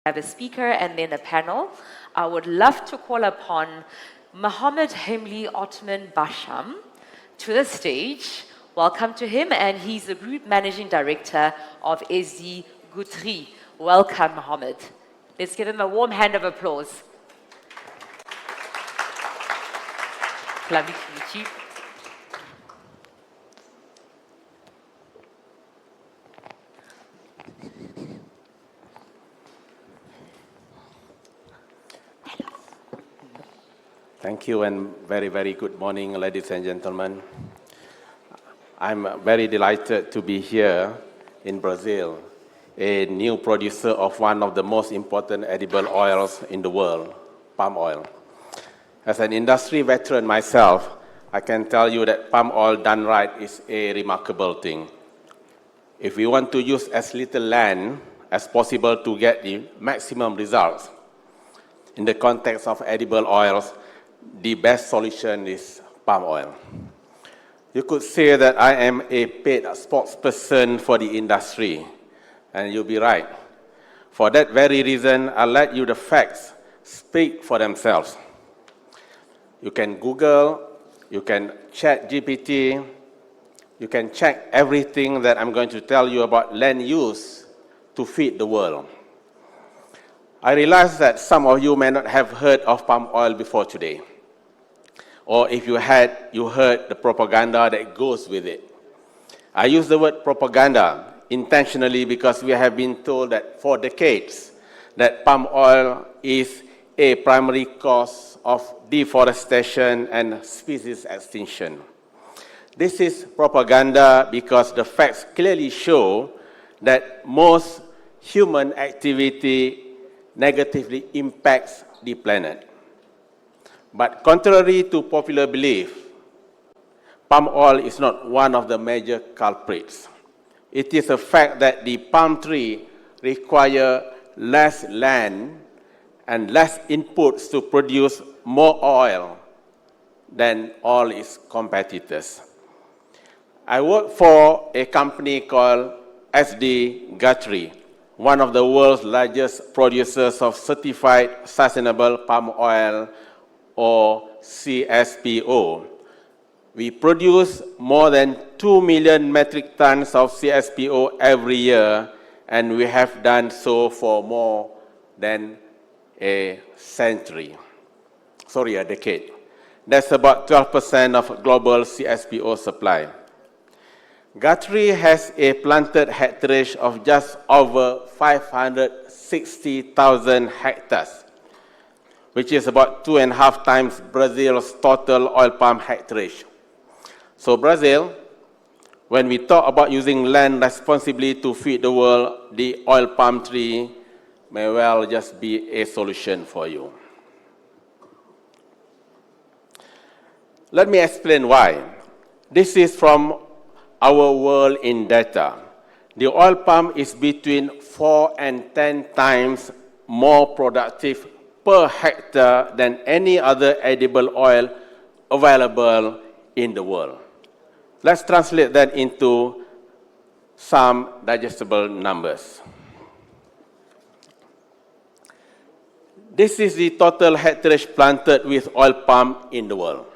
have a speaker and then a panel. I would love to call upon Mohamad, Helmy, Othman, Basham to the stage. Welcome to him, and he's the Group Managing Director of SD Guthrie. Welcome, Mohamad. Let's give him a warm hand of applause. Lovely to meet you. Thank you, and very, very good morning, ladies and gentlemen. I'm very delighted to be here in Brazil, a new producer of one of the most important edible oils in the world, palm oil. As an industry veteran myself, I can tell you that palm oil done right is a remarkable thing. If we want to use as little land as possible to get the maximum results, in the context of edible oils, the best solution is palm oil. You could say that I am a paid spokesperson for the industry, and you'll be right. For that very reason, I'll let you the facts speak for themselves. You can Google, you can chat GPT, you can check everything that I'm going to tell you about land use to feed the world. I realize that some of you may not have heard of palm oil before today. Or if you had, you heard the propaganda that goes with it. I use the word propaganda intentionally because we have been told that for decades that palm oil is a primary cause of deforestation and species extinction. This is propaganda because the facts clearly show that most human activity negatively impacts the planet. But contrary to popular belief, palm oil is not one of the major culprits. It is a fact that the palm tree requires less land and less inputs to produce more oil than all its competitors. I work for a company called SD Guthrie, one of the world's largest producers of certified sustainable palm oil, or CSPO. We produce more than 2 million metric tons of CSPO every year, and we have done so for more than a decade. That's about 12% of global CSPO supply. Guthrie has a planted hectareage of just over 560,000 hectares, which is about 2.5 times Brazil's total oil palm hectareage. So Brazil, when we talk about using land responsibly to feed the world, the oil palm tree may well just be a solution for you. Let me explain why. This is from our world in data. The oil palm is between 4 and 10 times more productive per hectare than any other edible oil available in the world. Let's translate that into some digestible numbers. This is the total hectareage planted with oil palm in the world.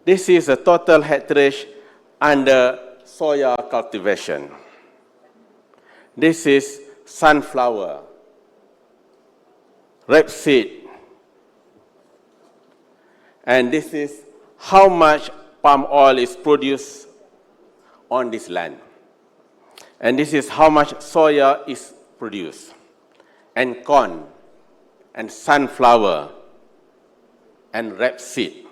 This is the total hectareage under soya cultivation. This is sunflower, rapeseed, and this is how much palm oil is produced on this land. And this is how much soya is produced, and corn, and sunflower, and rapeseed.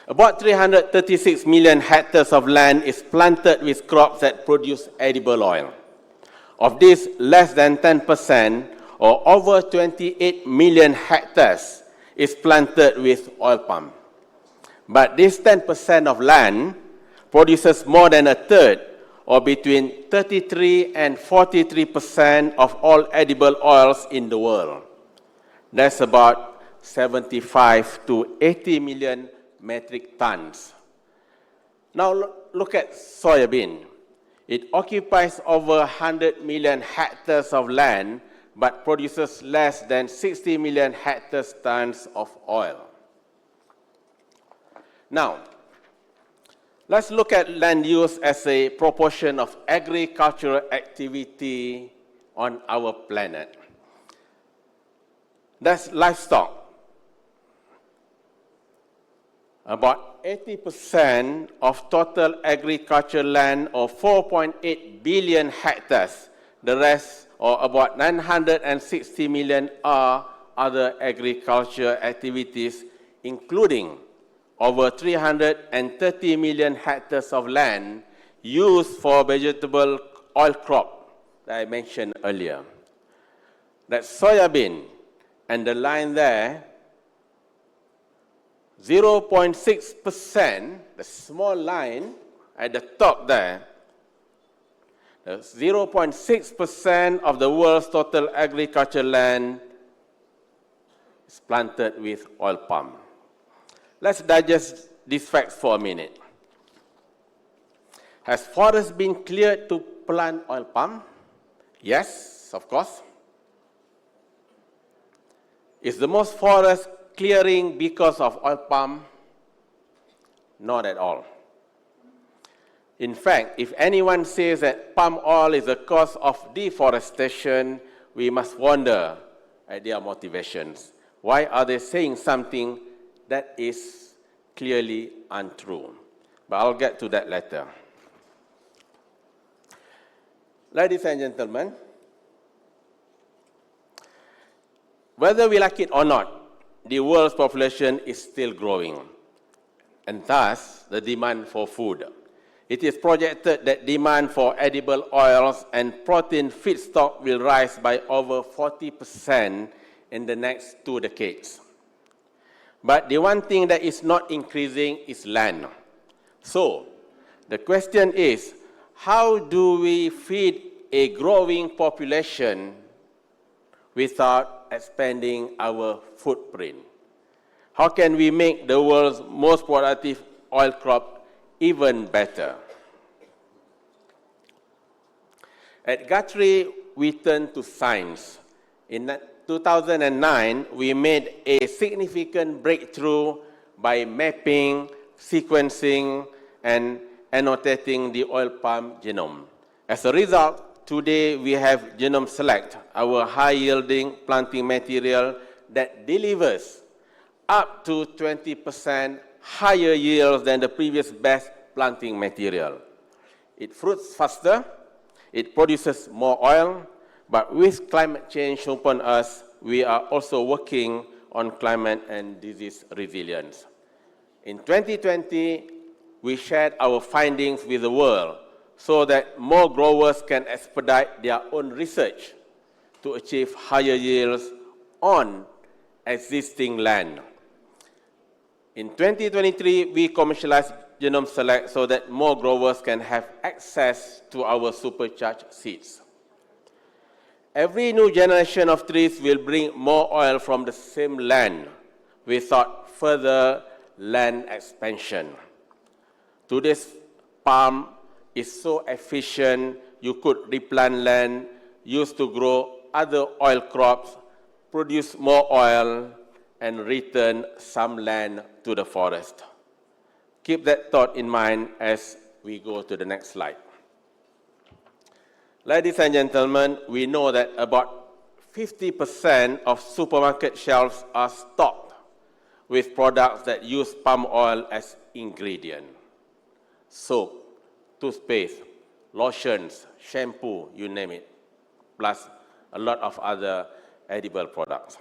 About 336 million hectares of land is planted with crops that produce edible oil. Of this, less than 10%, or over 28 million hectares, is planted with oil palm. But this 10% of land produces more than a third, or between 33 and 43% of all edible oils in the world. That's about 75 to 80 million metric tons. Now look at soybean. It occupies over 100 million hectares of land, but produces less than 60 million hectares tons of oil. Now, let's look at land use as a proportion of agricultural activity on our planet. That's livestock. About 80% of total agricultural land, or 4.8 billion hectares. The rest, or about 960 million, are other agricultural activities, including over 330 million hectares of land used for vegetable oil crop that I mentioned earlier. That's soybean, and the line there, 0.6%, the small line at the top there, 0.6% of the world's total agricultural land is planted with oil palm. Let's digest these facts for a minute. Has forests been cleared to plant oil palm? Yes, of course. Is the most forest clearing because of oil palm? Not at all. In fact, if anyone says that palm oil is the cause of deforestation, we must wonder at their motivations. Why are they saying something that is clearly untrue? But I'll get to that later. Ladies and gentlemen, whether we like it or not, the world's population is still growing, and thus the demand for food. It is projected that demand for edible oils and protein feedstock will rise by over 40% in the next 2 decades. But the one thing that is not increasing is land. So, the question is, how do we feed a growing population without expanding our footprint? How can we make the world's most productive oil crop even better? At Guthrie, we turn to science. In 2009, we made a significant breakthrough by mapping, sequencing, and annotating the oil palm genome. As a result, today we have Genome Select, our high-yielding planting material that delivers up to 20% higher yields than the previous best planting material. It fruits faster, it produces more oil, but with climate change upon us, we are also working on climate and disease resilience. In 2020, we shared our findings with the world so that more growers can expedite their own research to achieve higher yields on existing land. In 2023, we commercialized Genome Select so that more growers can have access to our supercharged seeds. Every new generation of trees will bring more oil from the same land without further land expansion. Today's palm is so efficient, you could replant land used to grow other oil crops, produce more oil, and return some land to the forest. Keep that thought in mind as we go to the next slide. Ladies and gentlemen, we know that about 50% of supermarket shelves are stocked with products that use palm oil as ingredient. Soap, toothpaste, lotions, shampoo, you name it, plus a lot of other edible products.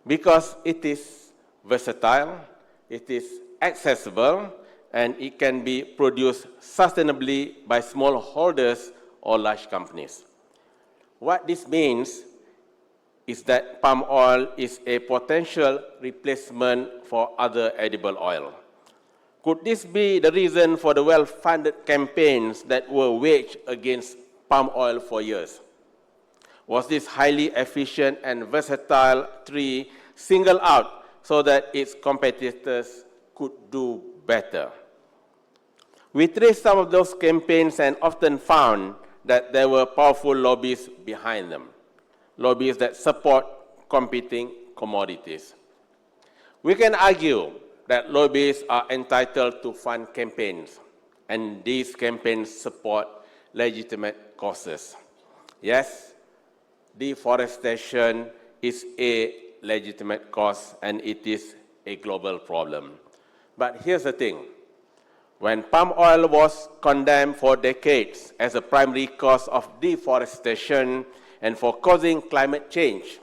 Because it is versatile, it is accessible, and it can be produced sustainably by smallholders or large companies. What this means is that palm oil is a potential replacement for other edible oil. Could this be the reason for the well-funded campaigns that were waged against palm oil for years? Was this highly efficient and versatile tree singled out so that its competitors could do better? We traced some of those campaigns and often found that there were powerful lobbies behind them. lobbies that support competing commodities. We can argue that lobbyists are entitled to fund campaigns, and these campaigns support legitimate causes. Yes, deforestation is a legitimate cause, and it is a global problem. But here's the thing. When palm oil was condemned for decades as a primary cause of deforestation and for causing climate change,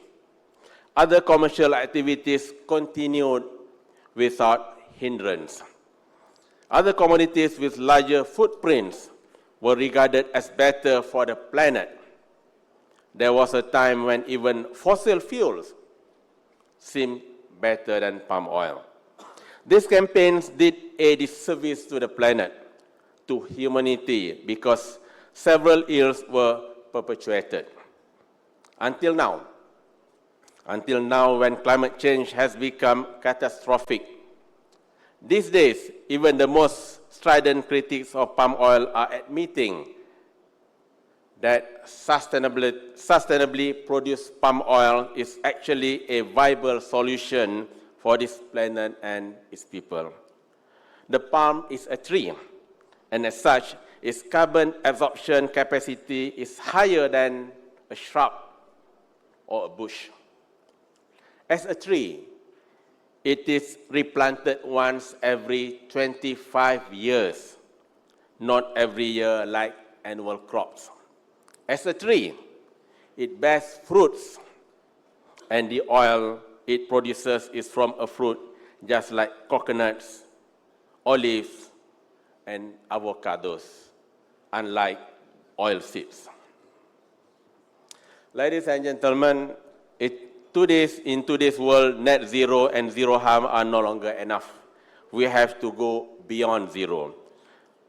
other commercial activities continued without hindrance. Other commodities with larger footprints were regarded as better for the planet. There was a time when even fossil fuels seemed better than palm oil. These campaigns did a disservice to the planet, to humanity, because several ills were perpetuated. Until now, when climate change has become catastrophic. These days, even the most strident critics of palm oil are admitting that sustainably produced palm oil is actually a viable solution for this planet and its people. The palm is a tree, and as such, its carbon absorption capacity is higher than a shrub or a bush. As a tree, it is replanted once every 25 years, not every year like annual crops. As a tree, it bears fruits, and the oil it produces is from a fruit just like coconuts, olives, and avocados, unlike oil seeds. Ladies and gentlemen, in today's world, net zero and zero harm are no longer enough. We have to go beyond zero.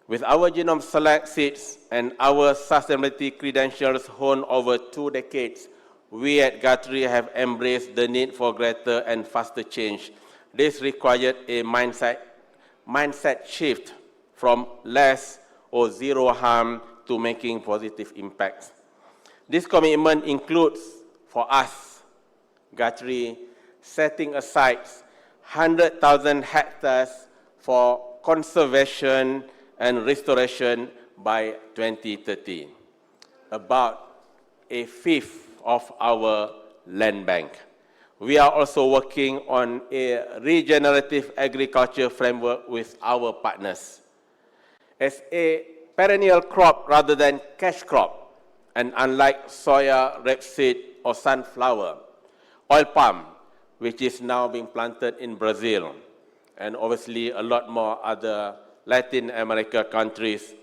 With our genome select seeds and our sustainability credentials honed over 2 decades, we at Guthrie have embraced the need for greater and faster change. This required a mindset shift from less or zero harm to making positive impacts. This commitment includes, for us, Guthrie, setting aside 100,000 hectares for conservation and restoration by 2030, about a fifth of our land bank. We are also working on a regenerative agriculture framework with our partners. As a perennial crop rather than cash crop, and unlike soya, rapeseed, or sunflower, oil palm, which is now being planted in Brazil, and obviously a lot more other Latin America countries,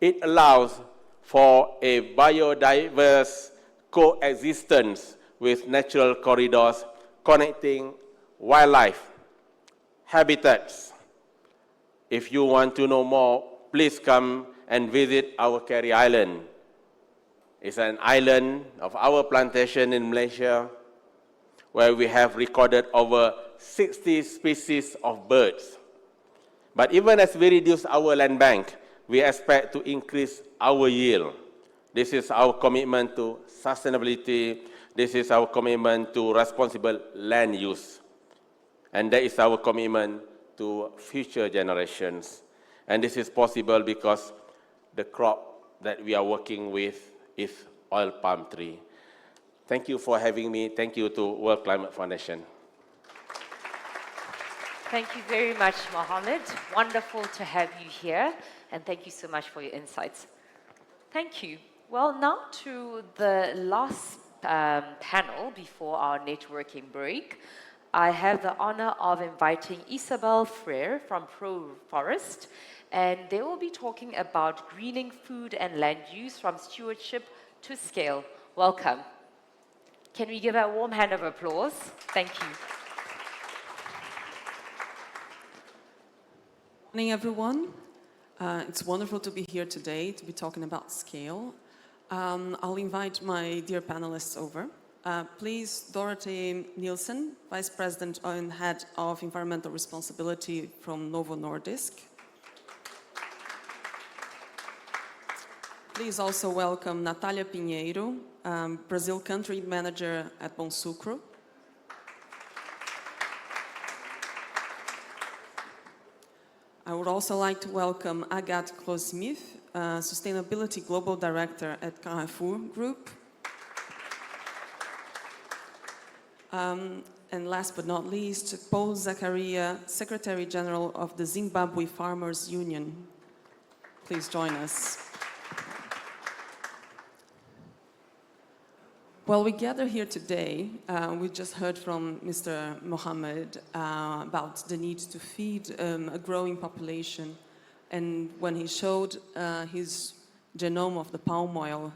it allows for a biodiverse coexistence with natural corridors connecting wildlife, habitats. If you want to know more, please come and visit our Carrefour Island. It's an island of our plantation in Malaysia where we have recorded over 60 species of birds. But even as we reduce our land bank, we expect to increase our yield. This is our commitment to sustainability. This is our commitment to responsible land use. And that is our commitment to future generations. And this is possible because the crop that we are working with is oil palm tree. Thank you for having me. Thank you to World Climate Foundation. Thank you very much, Mohamad. Wonderful to have you here, and thank you so much for your insights. Thank you. Well, now to the last panel before our networking break. I have the honor of inviting Isabella Freire from Proforest, and they will be talking about greening food and land use from stewardship to scale. Welcome. Can we give a warm hand of applause? Thank you. Good morning, everyone. It's wonderful to be here today to be talking about scale. I'll invite my dear panelists over. Please, Dorethe Nielsen, Vice President and Head of Environmental Responsibility from Novo Nordisk. Please also welcome Natalia Pinheiro, Brazil Country Manager at Bonsucro. I would also like to welcome Agathe Grossmith, Sustainability Global Director at Carrefour Group. And last but not least, Paul Zakariya, Secretary General of the Zimbabwe Farmers Union. Please join us. Well, we gather here today. We just heard from Mr. Mohamad about the need to feed a growing population. And when he showed his genome of the palm oil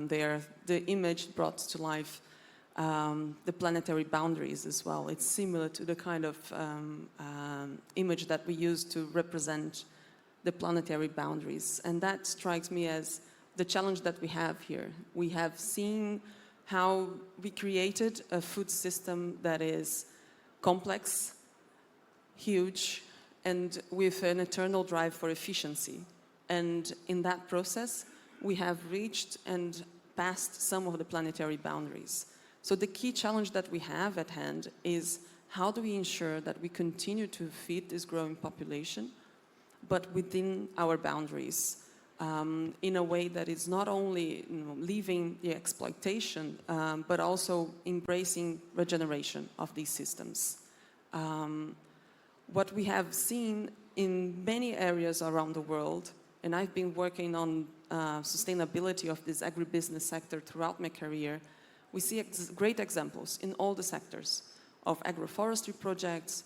there, the image brought to life the planetary boundaries as well. It's similar to the kind of image that we use to represent the planetary boundaries. And that strikes me as the challenge that we have here. We have seen how we created a food system that is complex, huge, and with an eternal drive for efficiency. And in that process, we have reached and passed some of the planetary boundaries. So the key challenge that we have at hand is how do we ensure that we continue to feed this growing population, but within our boundaries, in a way that is not only leaving the exploitation, but also embracing regeneration of these systems. What we have seen in many areas around the world, and I've been working on sustainability of this agribusiness sector throughout my career, we see great examples in all the sectors of agroforestry projects,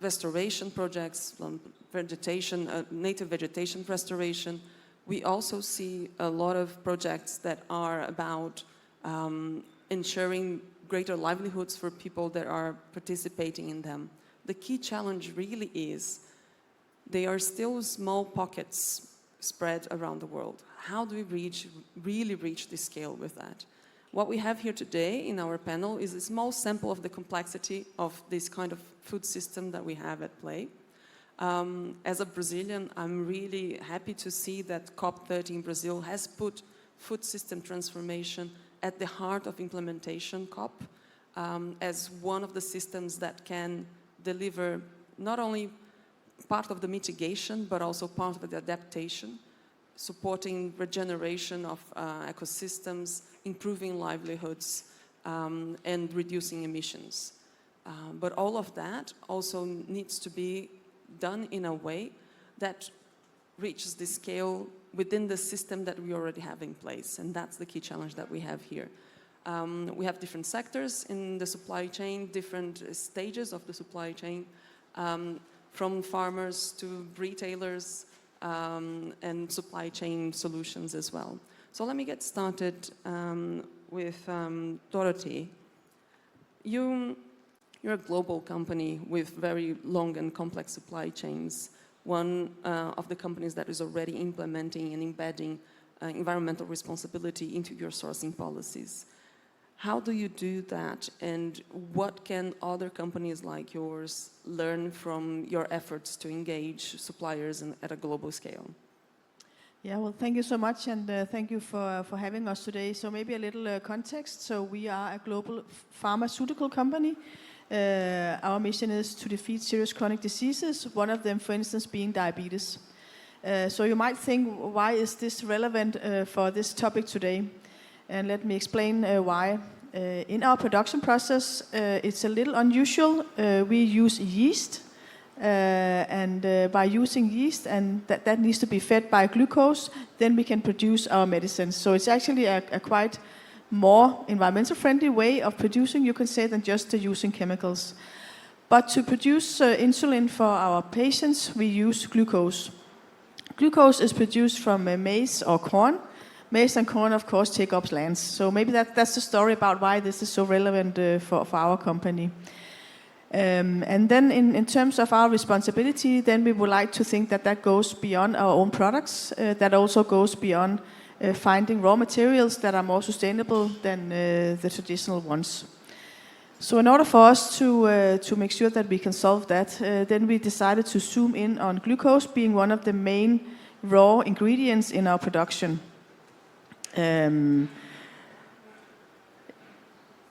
restoration projects, vegetation, native vegetation restoration. We also see a lot of projects that are about ensuring greater livelihoods for people that are participating in them. The key challenge really is they are still small pockets spread around the world. How do we really reach this scale with that? What we have here today in our panel is a small sample of the complexity of this kind of food system that we have at play. As a Brazilian, I'm really happy to see that COP30 in Brazil has put food system transformation at the heart of implementation COP as one of the systems that can deliver not only part of the mitigation, but also part of the adaptation, supporting regeneration of ecosystems, improving livelihoods, and reducing emissions. But all of that also needs to be done in a way that reaches the scale within the system that we already have in place. And that's the key challenge that we have here. We have different sectors in the supply chain, different stages of the supply chain, from farmers to retailers, and supply chain solutions as well. So let me get started with Dorethe. You're a global company with very long and complex supply chains. One of the companies that is already implementing and embedding environmental responsibility into your sourcing policies. How do you do that, and what can other companies like yours learn from your efforts to engage suppliers at a global scale? Yeah, well, thank you so much, and thank you for having us today. So maybe a little context. So we are a global pharmaceutical company. Our mission is to defeat serious chronic diseases, one of them, for instance, being diabetes. So you might think, why is this relevant for this topic today? And let me explain why. In our production process, it's a little unusual. We use yeast, and by using yeast, and that needs to be fed by glucose, then we can produce our medicines. So it's actually a quite more environmental friendly way of producing, you can say, than just using chemicals. But to produce insulin for our patients, we use glucose. Glucose is produced from maize or corn. Maize and corn, of course, take up lands. So maybe that's the story about why this is so relevant for our company. And then in terms of our responsibility, then we would like to think that goes beyond our own products. That also goes beyond finding raw materials that are more sustainable than the traditional ones. So in order for us to make sure that we can solve that, then we decided to zoom in on glucose being one of the main raw ingredients in our production.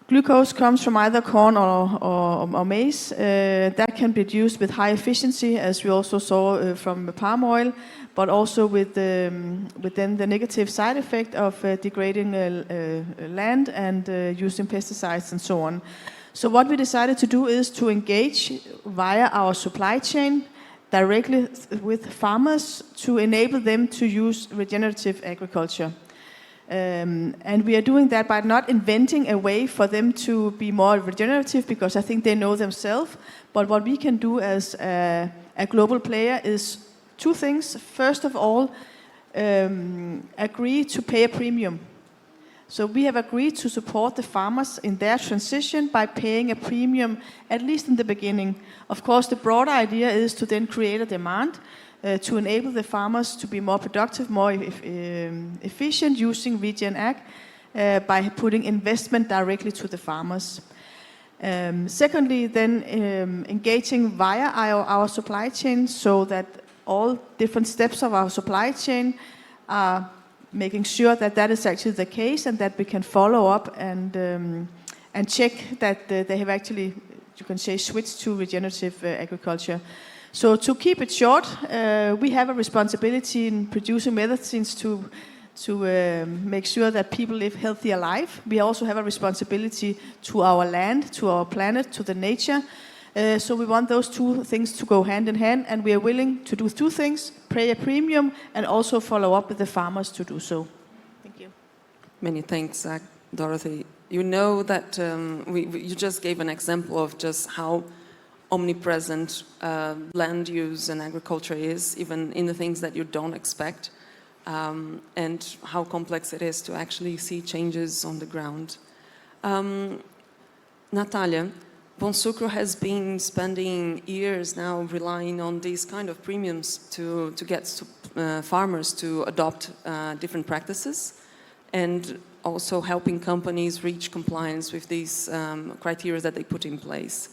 Glucose comes from either corn or maize. That can be used with high efficiency, as we also saw from the palm oil, but also with then the negative side effect of degrading land and using pesticides and so on. So what we decided to do is to engage via our supply chain directly with farmers to enable them to use regenerative agriculture. And we are doing that by not inventing a way for them to be more regenerative, because I think they know themselves. But what we can do as a global player is two things. First of all, agree to pay a premium. So we have agreed to support the farmers in their transition by paying a premium, at least in the beginning. Of course, the broader idea is to then create a demand to enable the farmers to be more productive, more efficient using regen ag by putting investment directly to the farmers. Secondly, then engaging via our supply chain so that all different steps of our supply chain are making sure that that is actually the case, and that we can follow up and check that they have actually, you can say, switched to regenerative agriculture. So to keep it short, we have a responsibility in producing medicines to make sure that people live healthier life. We also have a responsibility to our land, to our planet, to the nature. So we want those two things to go hand in hand, and we are willing to do two things: pay a premium and also follow up with the farmers to do so. Thank you. Many thanks, Dorethe. You know that you just gave an example of just how omnipresent land use and agriculture is, even in the things that you don't expect, and how complex it is to actually see changes on the ground. Natalia, Bonsucro has been spending years now relying on these kind of premiums to get farmers to adopt different practices, and also helping companies reach compliance with these criteria that they put in place.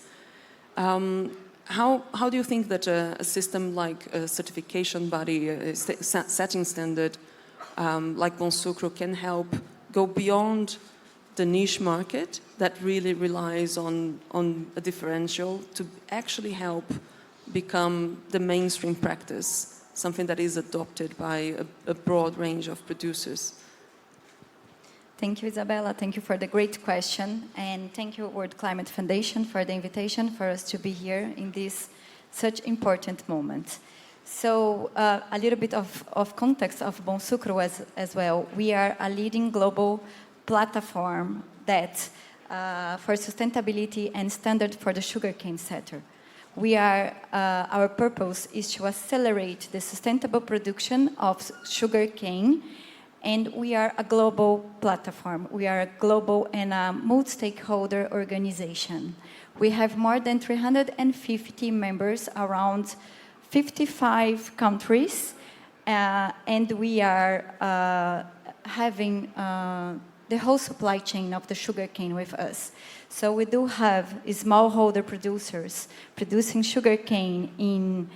How do you think that a system like a certification body, setting standard like Bonsucro can help go beyond the niche market that really relies on a differential to actually help become the mainstream practice, something that is adopted by a broad range of producers? Thank you, Isabella. Thank you for the great question. And thank you, World Climate Foundation, for the invitation for us to be here in this such important moment. So a little bit of context of Bonsucro as well. We are a leading global platform that for sustainability and standard for the sugarcane sector. Our purpose is to accelerate the sustainable production of sugarcane, and we are a global platform. We are a global and a multi-stakeholder organization. We have more than 350 members around 55 countries, and we are having the whole supply chain of the sugarcane with us. So we do have smallholder producers producing sugarcane in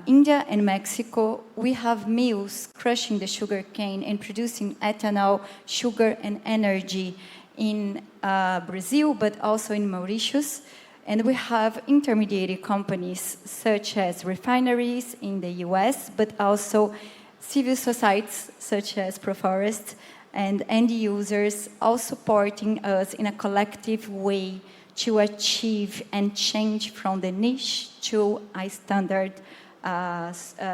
India and Mexico. We have mills crushing the sugarcane and producing ethanol, sugar, and energy in Brazil, but also in Mauritius. And we have intermediate companies such as refineries in the US, but also civil societies such as Proforest and end users, all supporting us in a collective way to achieve and change from the niche to a standard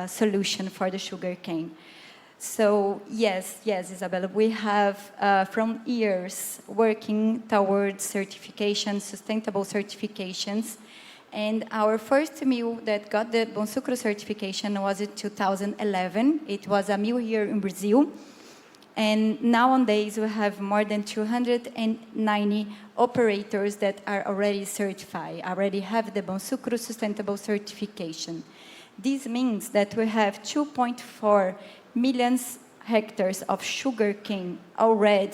solution for the sugarcane. So yes, Isabella, we have from years working towards certification, sustainable certifications, and our first mill that got the Bonsucro certification was in 2011. It was a mill here in Brazil, and nowadays we have more than 290 operators that are already certified, already have the Bonsucro sustainable certification. This means that we have 2.4 million hectares of sugarcane already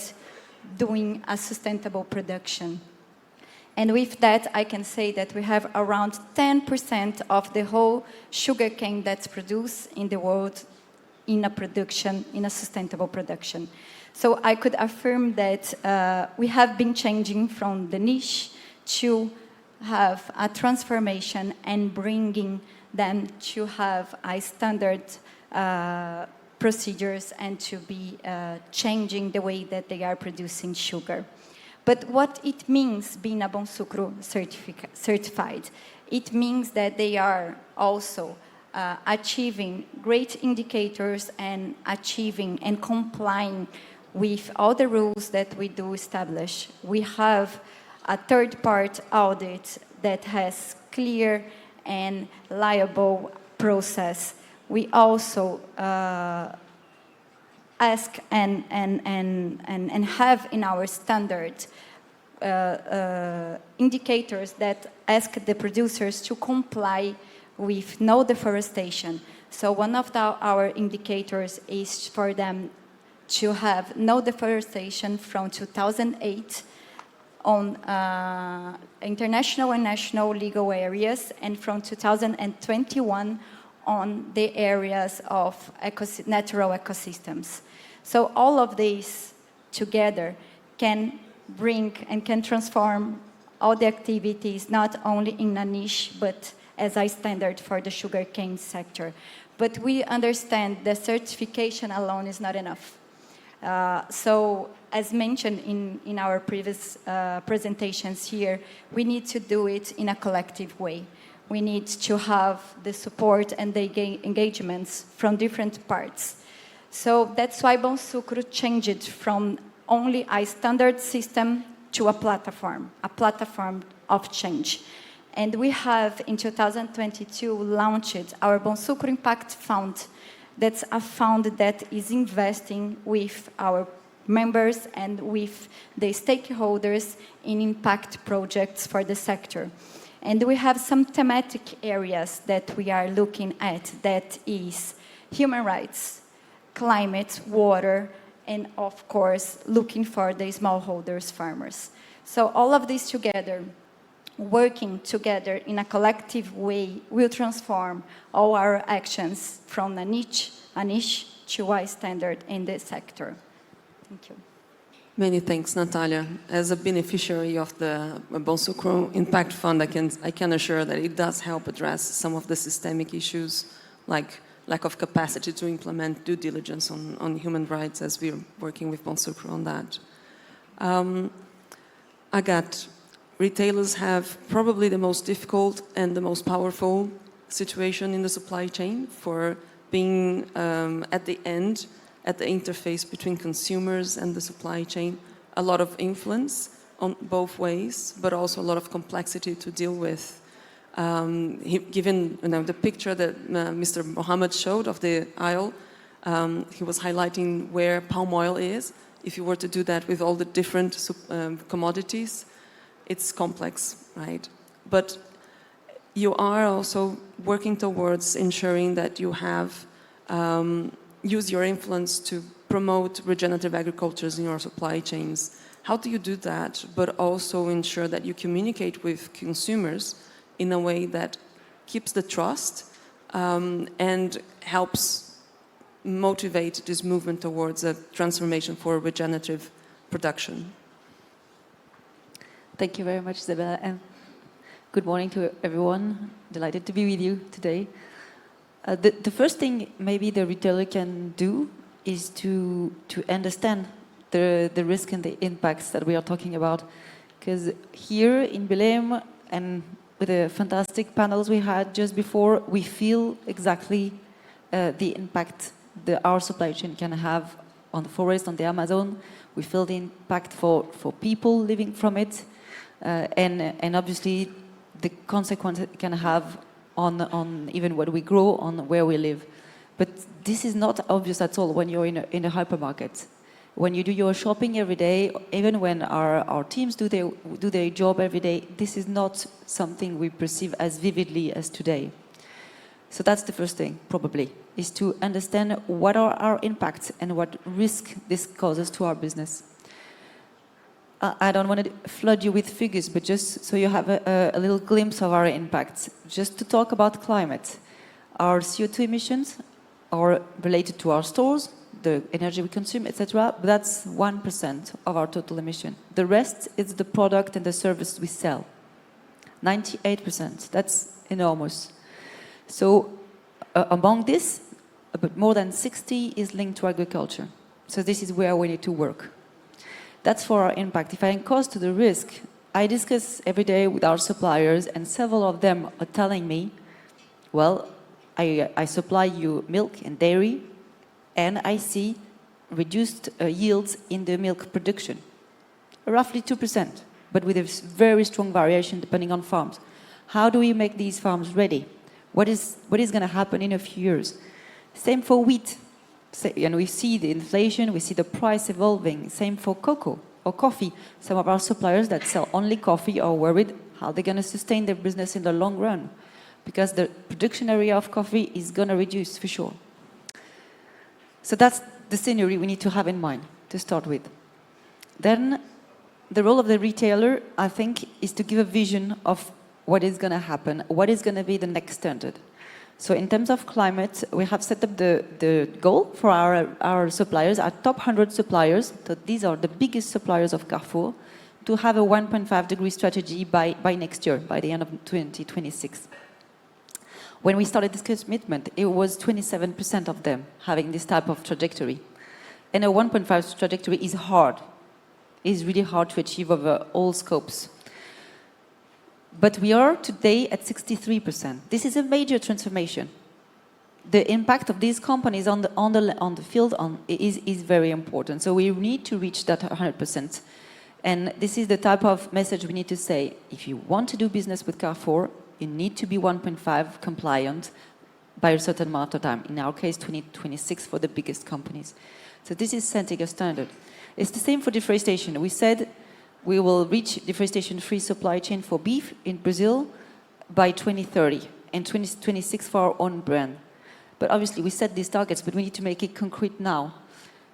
doing a sustainable production. And with that, I can say that we have around 10% of the whole sugarcane that's produced in the world in a production, in a sustainable production. So I could affirm that we have been changing from the niche to have a transformation and bringing them to have a standard procedures and to be changing the way that they are producing sugar. But what it means being a Bonsucro certified, it means that they are also achieving great indicators and achieving and complying with all the rules that we do establish. We have a third-party audit that has clear and liable process. We also ask and have in our standard indicators that ask the producers to comply with no deforestation. So one of our indicators is for them to have no deforestation from 2008 on international and national legal areas, and from 2021 on the areas of natural ecosystems. So all of these together can bring and can transform all the activities, not only in a niche, but as a standard for the sugarcane sector. But we understand that certification alone is not enough. So as mentioned in our previous presentations here, we need to do it in a collective way. We need to have the support and the engagements from different parts. So that's why Bonsucro changed from only a standard system to a platform of change. And we have, in 2022, launched our Bonsucro Impact Fund. That's a fund that is investing with our members and with the stakeholders in impact projects for the sector. And we have some thematic areas that we are looking at, that is human rights, climate, water, and of course, looking for the smallholders farmers. So all of these together, working together in a collective way, will transform all our actions from a niche to a standard in this sector. Thank you. Many thanks, Natalia. As a beneficiary of the Bonsucro Impact Fund, I can assure that it does help address some of the systemic issues, like lack of capacity to implement due diligence on human rights, as we're working with Bonsucro on that. Agathe, retailers have probably the most difficult and the most powerful situation in the supply chain for being at the end, at the interface between consumers and the supply chain. A lot of influence on both ways, but also a lot of complexity to deal with. Given the picture that Mr. Mohamad showed of the aisle, he was highlighting where palm oil is. If you were to do that with all the different commodities, it's complex, right? But you are also working towards ensuring that you have use your influence to promote regenerative agricultures in your supply chains. How do you do that, but also ensure that you communicate with consumers in a way that keeps the trust and helps motivate this movement towards a transformation for regenerative production? Thank you very much, Isabella, and good morning to everyone. Delighted to be with you today. The first thing maybe the retailer can do is to understand the risk and the impacts that we are talking about. Because here in Belém, and with the fantastic panels we had just before, we feel exactly the impact that our supply chain can have on the forest, on the Amazon. We feel the impact for people living from it, and obviously the consequence it can have on even what we grow, on where we live. But this is not obvious at all when you're in a hypermarket. When you do your shopping every day, even when our teams do their job every day, this is not something we perceive as vividly as today. So that's the first thing, probably, is to understand what are our impacts and what risk this causes to our business. I don't want to flood you with figures, but just so you have a little glimpse of our impacts. Just to talk about climate, our CO2 emissions are related to our stores, the energy we consume, etc. But that's 1% of our total emission. The rest is the product and the service we sell. 98%. That's enormous. So among this, but more than 60 is linked to agriculture. So this is where we need to work. That's for our impact. If I cost to the risk, I discuss every day with our suppliers, and several of them are telling me, well, I supply you milk and dairy, and I see reduced yields in the milk production, roughly 2%, but with a very strong variation depending on farms. How do we make these farms ready? What is going to happen in a few years? Same for wheat. And we see the inflation, we see the price evolving. Same for cocoa or coffee. Some of our suppliers that sell only coffee are worried how they're going to sustain their business in the long run, because the production area of coffee is going to reduce for sure. So that's the scenario we need to have in mind to start with. Then the role of the retailer, I think, is to give a vision of what is going to happen, what is going to be the next standard. So in terms of climate, we have set up the goal for our suppliers, our top 100 suppliers, so these are the biggest suppliers of Carrefour, to have a 1.5 degree strategy by next year, by the end of 2026. When we started this commitment, it was 27% of them having this type of trajectory. And a 1.5 trajectory is hard. It's really hard to achieve over all scopes. But we are today at 63%. This is a major transformation. The impact of these companies on the field is very important. So we need to reach that 100%. And this is the type of message we need to say. If you want to do business with Carrefour, you need to be 1.5 compliant by a certain amount of time. In our case, 2026 for the biggest companies. So this is setting a standard. It's the same for deforestation. We said we will reach deforestation-free supply chain for beef in Brazil by 2030 and 2026 for our own brand. But obviously we set these targets, but we need to make it concrete now.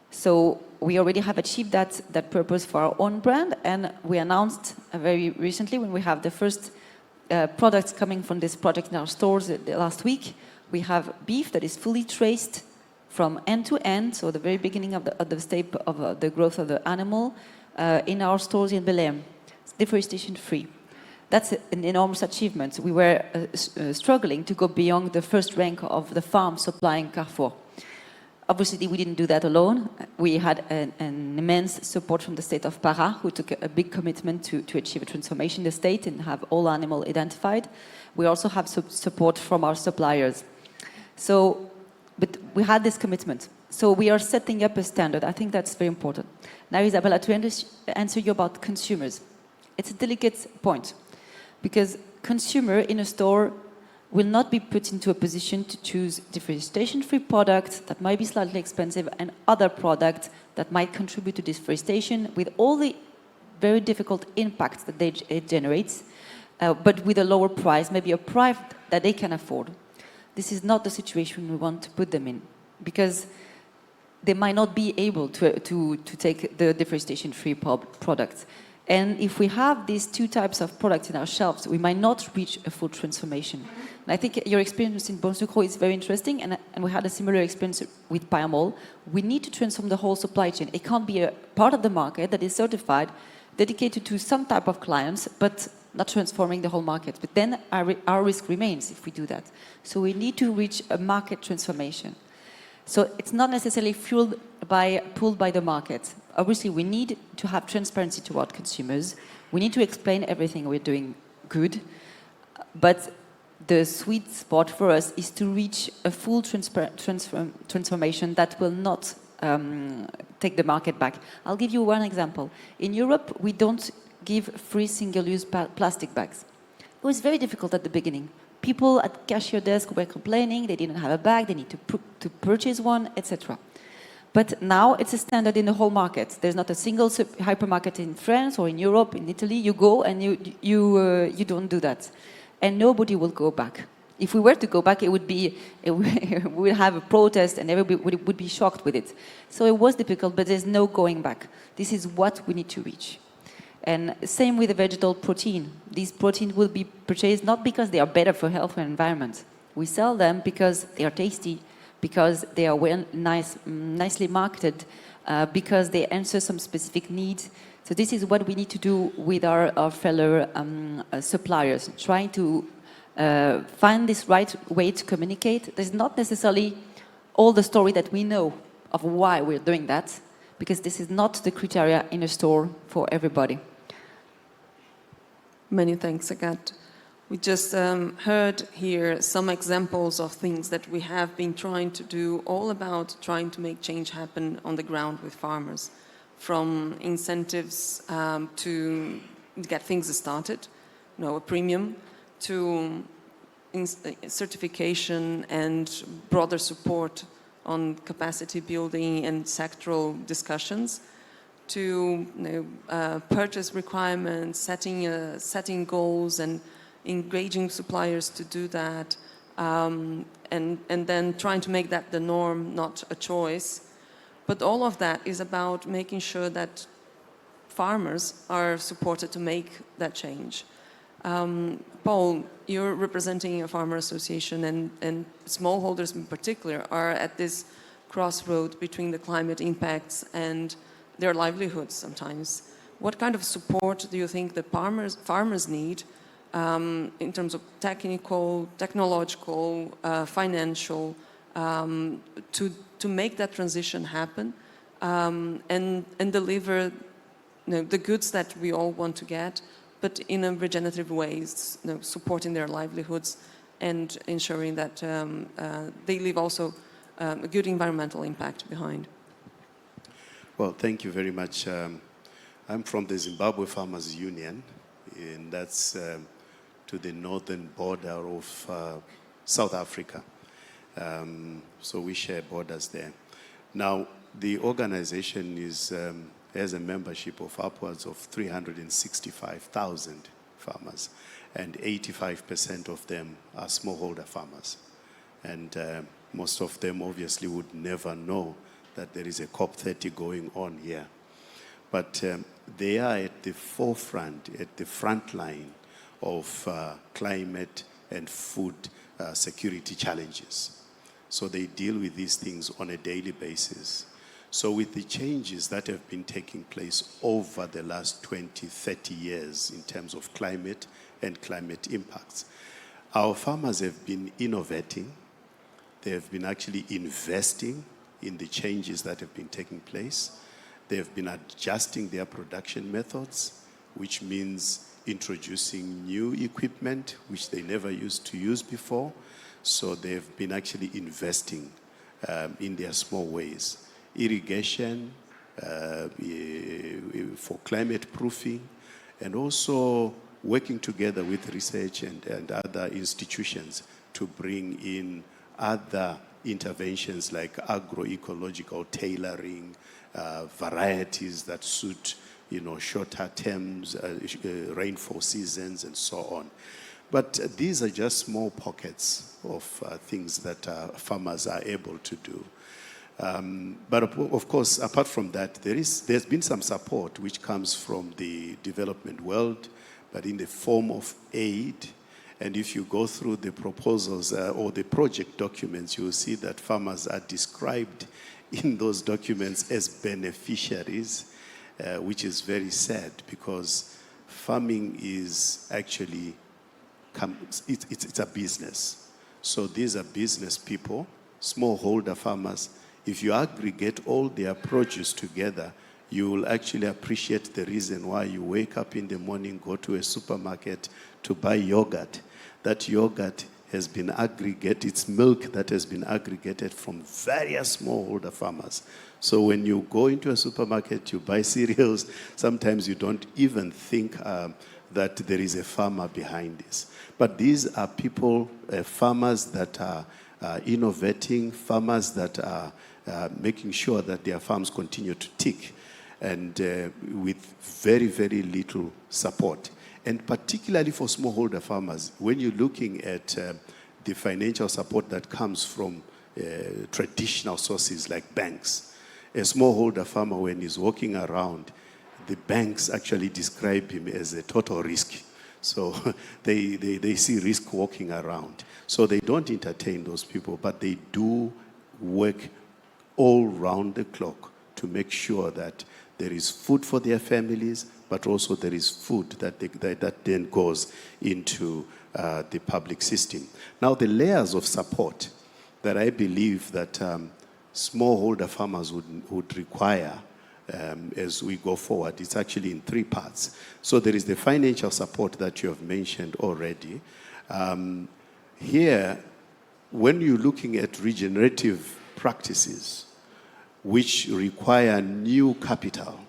So we already have achieved that purpose for our own brand, and we announced very recently when we have the first products coming from this project in our stores last week. We have beef that is fully traced from end to end, so the very beginning of the state of the growth of the animal, in our stores in Belém. It's deforestation-free. That's an enormous achievement. We were struggling to go beyond the first rank of the farm supplying Carrefour. Obviously, we didn't do that alone. We had an immense support from the state of Pará, who took a big commitment to achieve a transformation in the state and have all animals identified. We also have support from our suppliers. But we had this commitment. So we are setting up a standard. I think that's very important. Now, Isabella, to answer you about consumers. It's a delicate point, because consumer in a store will not be put into a position to choose deforestation-free products that might be slightly expensive and other products that might contribute to deforestation with all the very difficult impacts that it generates, but with a lower price, maybe a price that they can afford. This is not the situation we want to put them in, because they might not be able to take the deforestation-free products. And if we have these two types of products in our shelves, we might not reach a full transformation. And I think your experience in Bonsucro is very interesting, and we had a similar experience with Payamol. We need to transform the whole supply chain. It can't be a part of the market that is certified, dedicated to some type of clients, but not transforming the whole market. But then our risk remains if we do that. So we need to reach a market transformation. So it's not necessarily pulled by the market. Obviously, we need to have transparency toward consumers. We need to explain everything we're doing good. But the sweet spot for us is to reach a full transformation that will not take the market back. I'll give you one example. In Europe, we don't give free single-use plastic bags. It was very difficult at the beginning. People at cashier desk were complaining they didn't have a bag, they need to purchase one, etc. But now it's a standard in the whole market. There's not a single hypermarket in France or in Europe, in Italy. You go and you don't do that, and nobody will go back. If we were to go back, we would have a protest, and everybody would be shocked with it. So it was difficult, but there's no going back. This is what we need to reach. And same with the vegetable protein. These proteins will be purchased not because they are better for health and environment. We sell them because they are tasty, because they are nicely marketed, because they answer some specific needs. So this is what we need to do with our fellow suppliers, trying to find this right way to communicate. There's not necessarily all the story that we know of why we're doing that, because this is not the criteria in a store for everybody. Many thanks, Agathe. We just heard here some examples of things that we have been trying to do, all about trying to make change happen on the ground with farmers, from incentives to get things started, a premium, to certification and broader support on capacity building and sectoral discussions, to purchase requirements, setting goals and engaging suppliers to do that, and then trying to make that the norm, not a choice. But all of that is about making sure that farmers are supported to make that change. Paul, you're representing a farmer association, and smallholders in particular are at this crossroad between the climate impacts and their livelihoods sometimes. What kind of support do you think the farmers need in terms of technical, technological, financial, to make that transition happen and deliver the goods that we all want to get, but in a regenerative ways, supporting their livelihoods and ensuring that they leave also a good environmental impact behind? Well, thank you very much. I'm from the Zimbabwe Farmers Union, and that's to the northern border of South Africa. So we share borders there. Now, the organization has a membership of upwards of 365,000 farmers, and 85% of them are smallholder farmers. And most of them obviously would never know that there is a COP30 going on here. But they are at the forefront, at the front line of climate and food security challenges. So they deal with these things on a daily basis. So with the changes that have been taking place over the last 20, 30 years in terms of climate and climate impacts, our farmers have been innovating. They have been actually investing in the changes that have been taking place. They have been adjusting their production methods, which means introducing new equipment, which they never used to use before. So they've been actually investing in their small ways. Irrigation for climate proofing, and also working together with research and other institutions to bring in other interventions like agroecological tailoring, varieties that suit shorter terms, rainfall seasons, and so on. But these are just small pockets of things that farmers are able to do. But of course, apart from that, there's been some support which comes from the development world, but in the form of aid. And if you go through the proposals or the project documents, you will see that farmers are described in those documents as beneficiaries, which is very sad, because farming is actually, it's a business. So these are business people, smallholder farmers. If you aggregate all their produce together, you will actually appreciate the reason why you wake up in the morning, go to a supermarket to buy yogurt. That yogurt has been aggregated, it's milk that has been aggregated from various smallholder farmers. So when you go into a supermarket, you buy cereals, sometimes you don't even think that there is a farmer behind this. But these are people, farmers that are innovating, farmers that are making sure that their farms continue to tick, and with very, very little support. And particularly for smallholder farmers, when you're looking at the financial support that comes from traditional sources like banks, a smallholder farmer, when he's walking around, the banks actually describe him as a total risk. So they see risk walking around. So they don't entertain those people, but they do work all round the clock to make sure that there is food for their families, but also there is food that then goes into the public system. Now, the layers of support that I believe that smallholder farmers would require as we go forward, it's actually in three parts. So there is the financial support that you have mentioned already. Here, when you're looking at regenerative practices, which require new capital,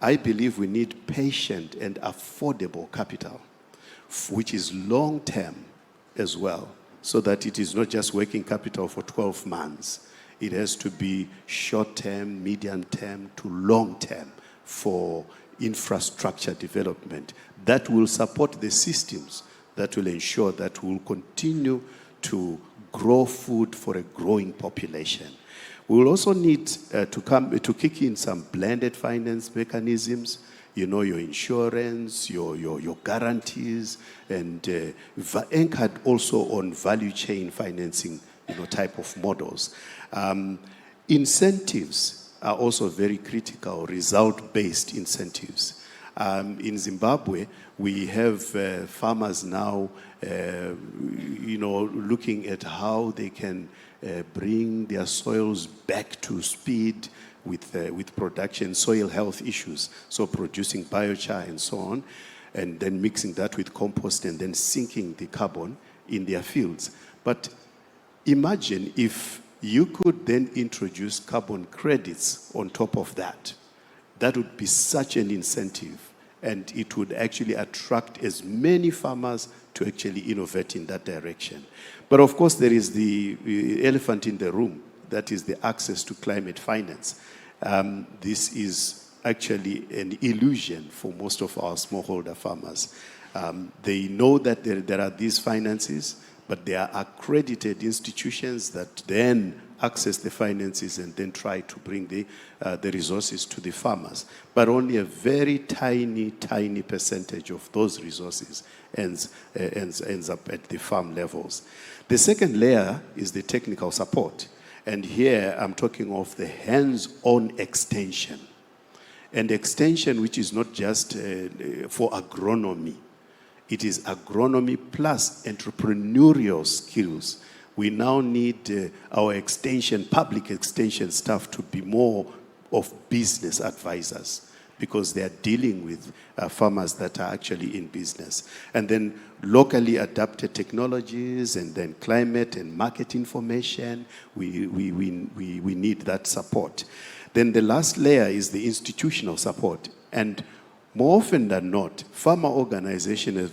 I believe we need patient and affordable capital, which is long-term as well, so that it is not just working capital for 12 months. It has to be short-term, medium-term to long-term for infrastructure development that will support the systems that will ensure that we'll continue to grow food for a growing population. We will also need to kick in some blended finance mechanisms, you know, your insurance, your guarantees, and anchored also on value chain financing, you know, type of models. Incentives are also very critical, result-based incentives. In Zimbabwe, we have farmers now, you know, looking at how they can bring their soils back to speed with production, soil health issues, so producing biochar and so on, and then mixing that with compost and then sinking the carbon in their fields. But imagine if you could then introduce carbon credits on top of that. That would be such an incentive, and it would actually attract as many farmers to actually innovate in that direction. But of course, there is the elephant in the room, that is the access to climate finance. This is actually an illusion for most of our smallholder farmers. They know that there are these finances, but they are accredited institutions that then access the finances and then try to bring the resources to the farmers. But only a very tiny percentage of those resources ends up at the farm levels. The second layer is the technical support. And here I'm talking of the hands-on extension. And extension which is not just for agronomy. It is agronomy plus entrepreneurial skills. We now need our public extension staff to be more of business advisors, because they are dealing with farmers that are actually in business. And then locally adapted technologies, and then climate and market information, we need that support. Then the last layer is the institutional support. And more often than not, farmer organizations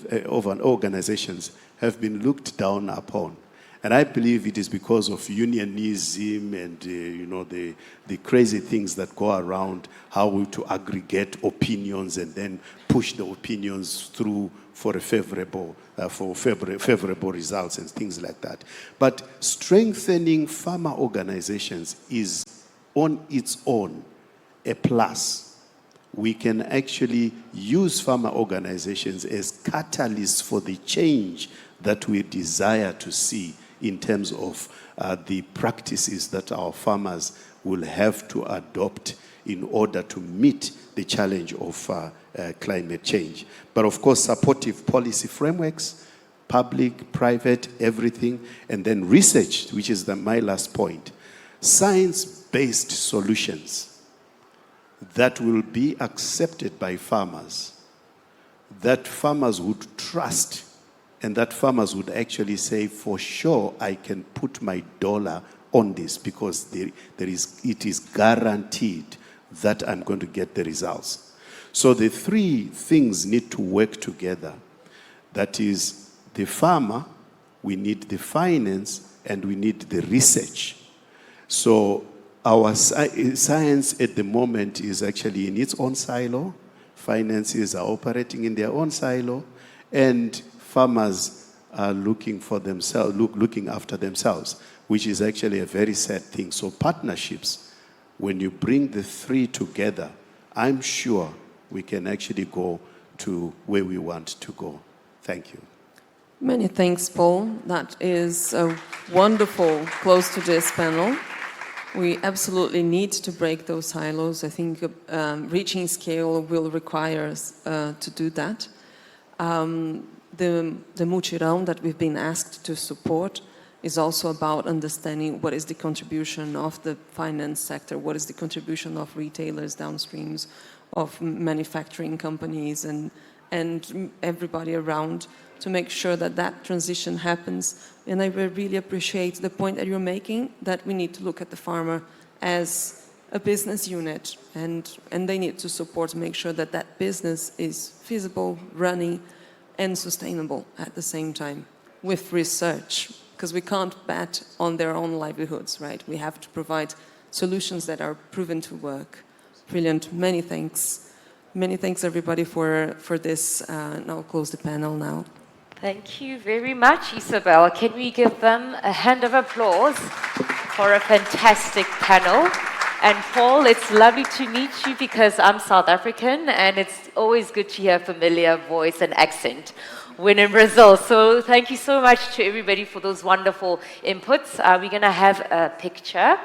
have been looked down upon. And I believe it is because of unionism and you know, the crazy things that go around, how to aggregate opinions and then push the opinions through for favorable results and things like that. But strengthening farmer organizations is on its own a plus. We can actually use farmer organizations as catalysts for the change that we desire to see in terms of the practices that our farmers will have to adopt in order to meet the challenge of climate change. But of course, supportive policy frameworks, public, private, everything, and then research, which is my last point. Science-based solutions that will be accepted by farmers, that farmers would trust, and that farmers would actually say, for sure, I can put my dollar on this because it is guaranteed that I'm going to get the results. So the three things need to work together. That is the farmer, we need the finance, and we need the research. So our science at the moment is actually in its own silo. Finances are operating in their own silo, and farmers are looking for themselves, looking after themselves, which is actually a very sad thing. So partnerships, when you bring the three together, I'm sure we can actually go to where we want to go. Thank you. Many thanks, Paul. That is a wonderful close to this panel. We absolutely need to break those silos. I think reaching scale will require us to do that. The mutirão that we've been asked to support is also about understanding what is the contribution of the finance sector, what is the contribution of retailers, downstreams, of manufacturing companies, and everybody around to make sure that that transition happens. And I really appreciate the point that you're making, that we need to look at the farmer as a business unit, and they need to support to make sure that that business is feasible, running, and sustainable at the same time, with research, because we can't bet on their own livelihoods, right? We have to provide solutions that are proven to work. Brilliant. Many thanks. Many thanks, everybody, for this. And I'll close the panel now. Thank you very much, Isabella. Can we give them a hand of applause for a fantastic panel? And Paul, it's lovely to meet you because I'm South African, and it's always good to hear a familiar voice and accent when in Brazil. So thank you so much to everybody for those wonderful inputs. We're going to have a picture